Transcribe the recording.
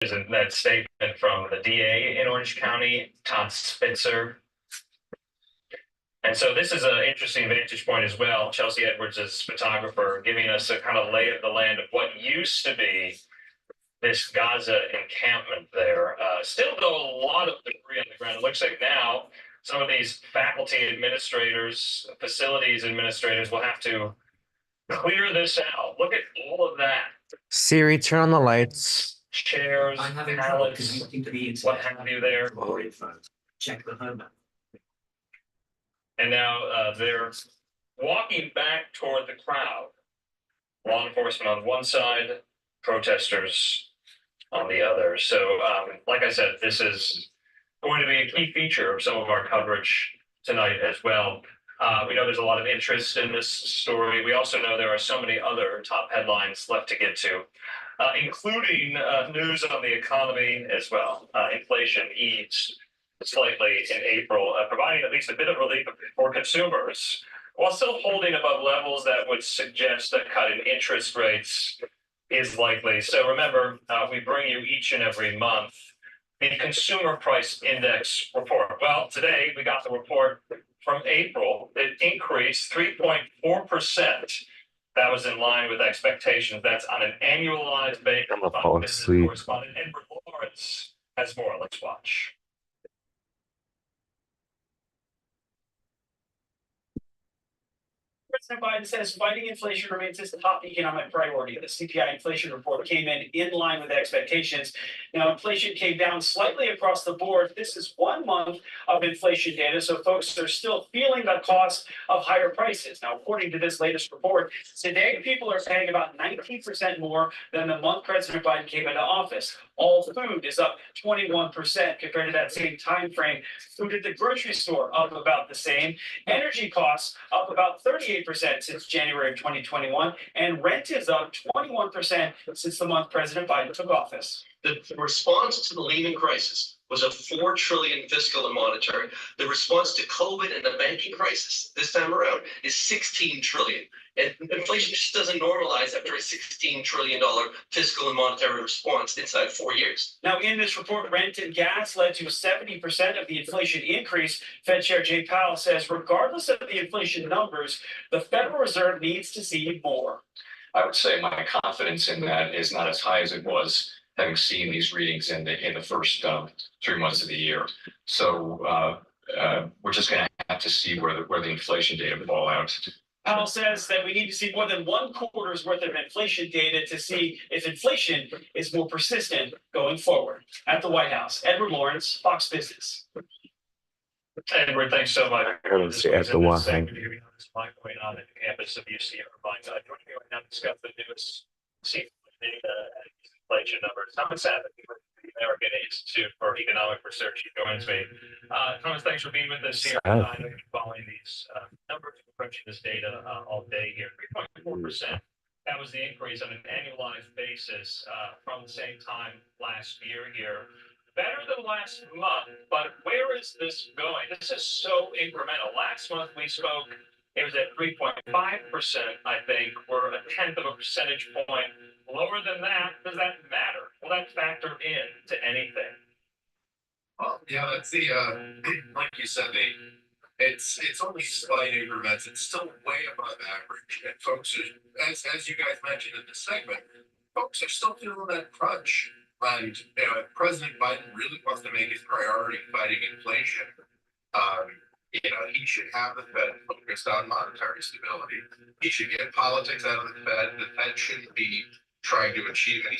that statement from the DA in Orange County, Todd Spitzer. And so this is an interesting vantage point as well. Chelsea Edwards is photographer, giving us a kind of lay of the land of what used to be this Gaza encampment there. Still, though, a lot of debris on the ground. It looks like now some of these faculty administrators, facilities administrators will have to clear this out. Look at all of that. Siri, turn on the lights. Chairs, pallets, what have you there. Check the home. And now they're walking back toward the crowd. Law enforcement on one side, protesters on the other. So, like I said, this is going to be a key feature of some of our coverage tonight as well. We know there's a lot of interest in this story. We also know there are so many other top headlines left to get to, including news on the economy as well. Inflation eased slightly in April, providing at least a bit of relief for consumers, while still holding above levels that would suggest a cut in interest rates is likely. So remember, we bring you each and every month the Consumer Price Index report. Well, today we got the report from April. It increased 3.4%. That was in line with expectations. That's on an annualized basis. I'm gonna fall asleep. Correspondent Edward Lawrence has more. Let's watch. President Biden says fighting inflation remains his top economic priority. The CPI inflation report came in line with expectations. Now, inflation came down slightly across the board. This is 1 month of inflation data, so folks are still feeling the cost of higher prices. Now, according to this latest report, today people are paying about 19% more than the month President Biden came into office. All food is up 21% compared to that same time frame. Food at the grocery store up about the same. Energy costs up about 38% since January of 2021, and rent is up 21% since the month President Biden took office. The response to the Lehman crisis was a $4 trillion fiscal and monetary. The response to COVID and the banking crisis this time around is $16 trillion. And inflation just doesn't normalize after a $16 trillion fiscal and monetary response inside 4 years. Now, in this report, rent and gas led to 70% of the inflation increase. Fed Chair Jay Powell says, regardless of the inflation numbers, the Federal Reserve needs to see more. I would say my confidence in that is not as high as it was having seen these readings in the first 3 months of the year. So we're just going to have to see where the inflation data fall out. Powell says that we need to see more than 1 quarter's worth of inflation data to see if inflation is more persistent going forward. At the White House, Edward Lawrence, Fox Business. Edward, thanks so much. I heard him say at the one thing. Going on at the campus of UC Irvine. Joining me right now to discuss the newest inflation numbers. Thomas Abbott from the American Institute for Economic Research. He joins me. Thomas, thanks for being with us here. I know you've been following these numbers, approaching this data all day here. 3.4%. That was the increase on an annualized basis from the same time last year here. Better than last month, but where is this going? This is so incremental. Last month we spoke, it was at 3.5%, I think. We're a tenth of a percentage point lower than that. Does that matter? Will that factor in to anything? Well, yeah, that's the like you said, it's only slight increments. It's still way above average. And folks are, as you guys mentioned in this segment, folks are still feeling that crunch. And if President Biden really wants to make his priority fighting inflation, he should have the Fed focused on monetary stability. He should get politics out of the Fed. The Fed shouldn't be trying to achieve any